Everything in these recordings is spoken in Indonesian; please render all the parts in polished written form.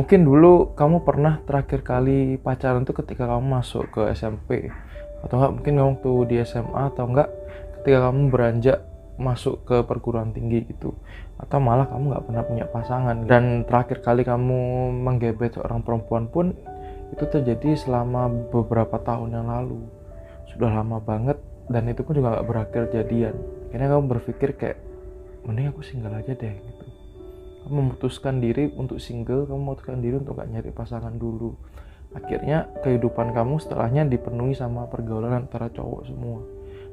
Mungkin dulu kamu pernah terakhir kali pacaran tuh ketika kamu masuk ke SMP, atau enggak mungkin kamu tuh di SMA, atau enggak ketika kamu beranjak masuk ke perguruan tinggi gitu, atau malah kamu nggak pernah punya pasangan. Dan terakhir kali kamu menggebet seorang perempuan pun itu terjadi selama beberapa tahun yang lalu, sudah lama banget, dan itu pun juga nggak berakhir jadian. Akhirnya kamu berpikir kayak mending aku single aja deh gitu. Kamu memutuskan diri untuk single, kamu memutuskan diri untuk gak nyari pasangan dulu. Akhirnya kehidupan kamu setelahnya dipenuhi sama pergaulan antara cowok semua.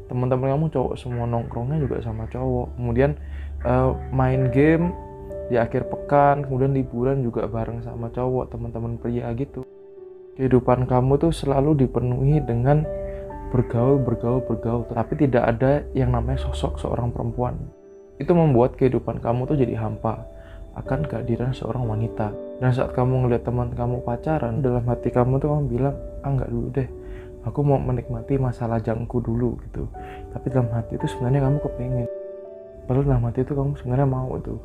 Teman-teman kamu cowok semua, nongkrongnya juga sama cowok. Kemudian main game di akhir pekan, kemudian liburan juga bareng sama cowok, teman-teman pria gitu. Kehidupan kamu tuh selalu dipenuhi dengan bergaul, tapi tidak ada yang namanya sosok seorang perempuan. Itu membuat kehidupan kamu tuh jadi hampa akan kehadiran seorang wanita. Dan saat kamu ngeliat teman kamu pacaran, dalam hati kamu tuh kamu bilang, enggak dulu deh, aku mau menikmati masa lajangku dulu gitu. Tapi dalam hati itu sebenarnya kamu kepengen, padahal dalam hati itu kamu sebenarnya mau itu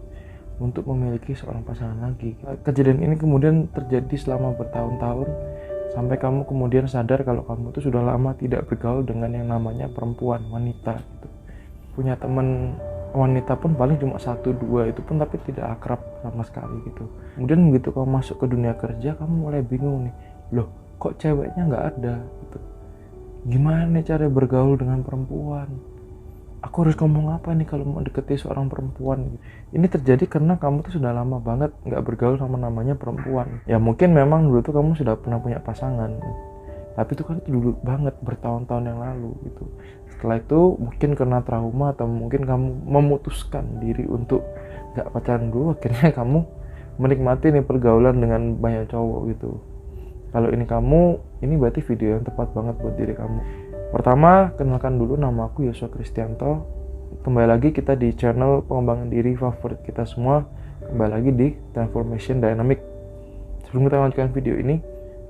untuk memiliki seorang pasangan lagi. Kejadian ini kemudian terjadi selama bertahun-tahun, sampai kamu kemudian sadar kalau kamu tuh sudah lama tidak bergaul dengan yang namanya perempuan, wanita gitu. Punya teman wanita pun paling cuma 1-2 itu pun, tapi tidak akrab sama sekali gitu. Kemudian begitu kamu masuk ke dunia kerja, kamu mulai bingung nih, loh kok ceweknya nggak ada gitu. Gimana nih cara bergaul dengan perempuan? Aku harus ngomong apa nih kalau mau deketi seorang perempuan? Ini terjadi karena kamu tuh sudah lama banget nggak bergaul sama namanya perempuan. Ya mungkin memang dulu tuh kamu sudah pernah punya pasangan, tapi itu kan dulu banget, bertahun-tahun yang lalu gitu. Setelah itu mungkin karena trauma, atau mungkin kamu memutuskan diri untuk gak pacaran dulu, akhirnya kamu menikmati nih pergaulan dengan banyak cowok gitu. Kalau ini berarti video yang tepat banget buat diri kamu. Pertama, kenalkan dulu, nama aku Yosua Kristianto. Kembali lagi kita di channel pengembangan diri favorit kita semua. Kembali lagi di Transformation Dynamic. Sebelum kita lanjutkan video ini,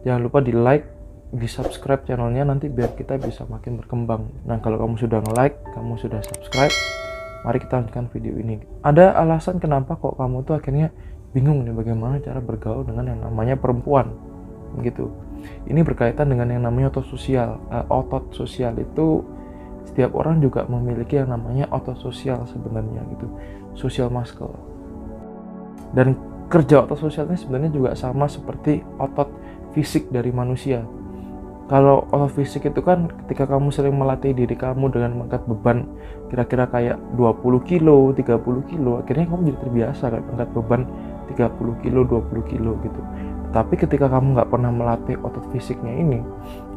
jangan lupa di like, di subscribe channelnya, nanti biar kita bisa makin berkembang. Nah, kalau kamu sudah nge-like, kamu sudah subscribe, mari kita lanjutkan video ini. Ada alasan kenapa kok kamu tuh akhirnya bingung nih bagaimana cara bergaul dengan yang namanya perempuan gitu. Ini berkaitan dengan yang namanya otot sosial. Otot sosial itu setiap orang juga memiliki yang namanya otot sosial sebenarnya gitu, social muscle. Dan kerja otot sosial ini sebenarnya juga sama seperti otot fisik dari manusia. Kalau otot fisik itu kan ketika kamu sering melatih diri kamu dengan mengangkat beban kira-kira kayak 20 kilo, 30 kilo, akhirnya kamu jadi terbiasa kayak angkat beban 30 kilo, 20 kilo gitu. Tapi ketika kamu nggak pernah melatih otot fisiknya ini,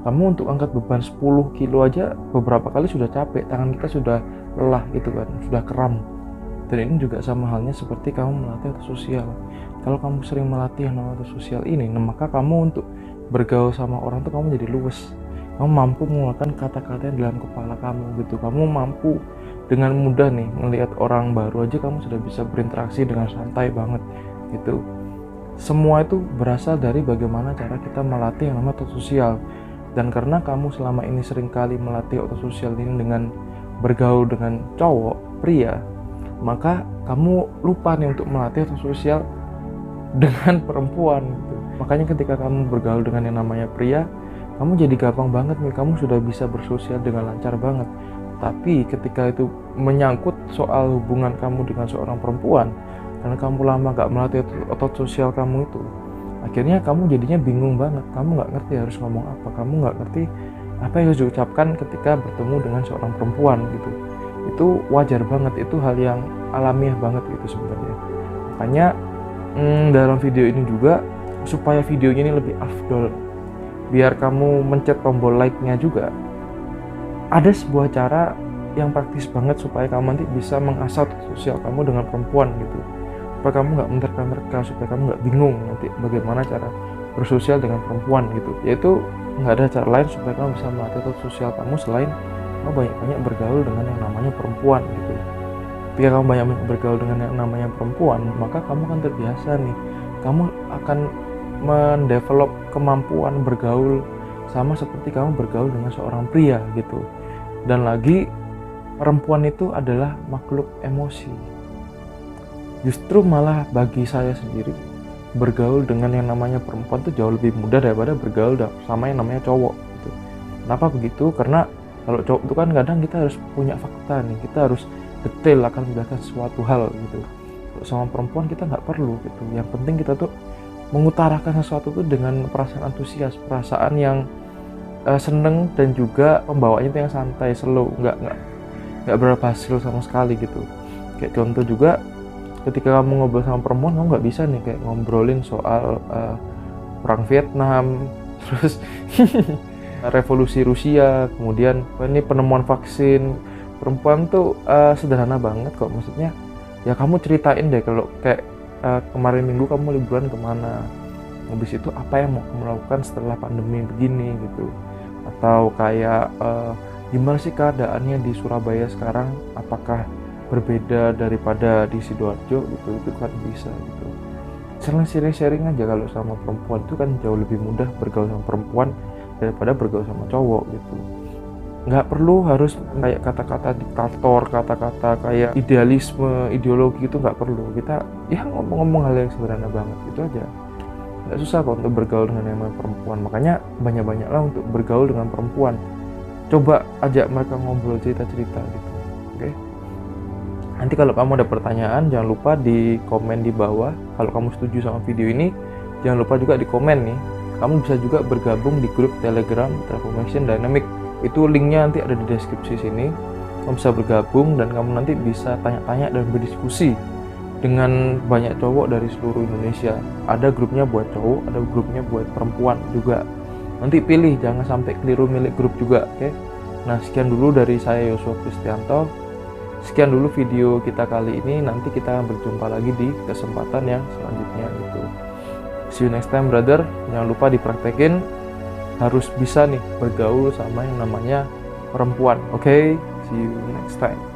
kamu untuk angkat beban 10 kilo aja beberapa kali sudah capek, tangan kita sudah lelah gitu kan, sudah kram. Dan ini juga sama halnya seperti kamu melatih otot sosial. Kalau kamu sering melatih yang namanya otot sosial ini, maka kamu untuk bergaul sama orang tuh kamu jadi luwes. Kamu mampu mengeluarkan kata-kata yang dalam kepala kamu gitu. Kamu mampu dengan mudah nih melihat orang baru aja, kamu sudah bisa berinteraksi dengan santai banget gitu. Semua itu berasal dari bagaimana cara kita melatih yang namanya otot sosial. Dan karena kamu selama ini sering kali melatih otot sosial ini dengan bergaul dengan cowok, pria, maka kamu lupa nih untuk melatih otot sosial dengan perempuan gitu. Makanya ketika kamu bergaul dengan yang namanya pria, kamu jadi gampang banget nih, kamu sudah bisa bersosial dengan lancar banget. Tapi ketika itu menyangkut soal hubungan kamu dengan seorang perempuan, karena kamu lama gak melatih otot sosial kamu itu, akhirnya kamu jadinya bingung banget. Kamu gak ngerti harus ngomong apa, kamu gak ngerti apa yang harus diucapkan ketika bertemu dengan seorang perempuan gitu. Itu wajar banget, itu hal yang alamiah banget gitu sebenarnya. Makanya dalam video ini juga, supaya videonya ini lebih afdol, biar kamu mencet tombol like-nya juga, ada sebuah cara yang praktis banget supaya kamu nanti bisa mengasah sosial kamu dengan perempuan gitu, supaya kamu nggak menerka-nerka, supaya kamu nggak bingung nanti bagaimana cara bersosial dengan perempuan gitu. Yaitu nggak ada cara lain supaya kamu bisa melatih sosial kamu selain kamu banyak-banyak bergaul dengan yang namanya perempuan gitu. Jika kamu banyak bergaul dengan yang namanya perempuan, maka kamu akan terbiasa nih, kamu akan mendevelop kemampuan bergaul sama seperti kamu bergaul dengan seorang pria gitu. Dan lagi, perempuan itu adalah makhluk emosi. Justru malah bagi saya sendiri, bergaul dengan yang namanya perempuan tuh jauh lebih mudah daripada bergaul sama yang namanya cowok gitu. Kenapa begitu? Karena kalau cowok itu kan kadang kita harus punya fakta nih, kita harus detail akan menjelaskan suatu hal gitu. Kalau sama perempuan kita nggak perlu gitu. Yang penting kita tuh mengutarakan sesuatu tuh dengan perasaan antusias, perasaan yang seneng, dan juga pembawaannya itu yang santai, slow, nggak berapa hasil sama sekali gitu. Kayak contoh juga, ketika kamu ngobrol sama perempuan, kamu nggak bisa nih kayak ngobrolin soal perang Vietnam, terus revolusi Rusia, kemudian ini penemuan vaksin. Perempuan tuh sederhana banget kok, maksudnya ya kamu ceritain deh kalau kayak kemarin minggu kamu liburan kemana, habis itu apa yang mau kamu lakukan setelah pandemi begini gitu, atau kayak gimana sih keadaannya di Surabaya sekarang, apakah berbeda daripada di Sidoarjo gitu, itu kan bisa gitu. Sering sharing aja. Kalau sama perempuan itu kan jauh lebih mudah bergaul sama perempuan daripada bergaul sama cowok gitu. Nggak perlu harus kayak kata-kata diktator, kata-kata kayak idealisme, ideologi, itu nggak perlu. Kita ya ngomong-ngomong hal yang sederhana banget, itu aja. Nggak susah kok untuk bergaul dengan yang namanya perempuan. Makanya banyak-banyaklah untuk bergaul dengan perempuan. Coba ajak mereka ngobrol, cerita-cerita gitu. Oke? Nanti kalau kamu ada pertanyaan, jangan lupa di komen di bawah. Kalau kamu setuju sama video ini, jangan lupa juga di komen nih. Kamu bisa juga bergabung di grup Telegram Transformation Dynamic. Itu linknya nanti ada di deskripsi sini. Kamu bisa bergabung dan kamu nanti bisa tanya-tanya dan berdiskusi dengan banyak cowok dari seluruh Indonesia. Ada grupnya buat cowok, ada grupnya buat perempuan juga. Nanti pilih, jangan sampai keliru milik grup juga, oke? Nah, sekian dulu dari saya, Yosua Kristianto. Sekian dulu video kita kali ini. Nanti kita akan berjumpa lagi di kesempatan yang selanjutnya gitu. See you next time, brother. Jangan lupa dipraktekin, harus bisa nih bergaul sama yang namanya perempuan. Oke, see you next time.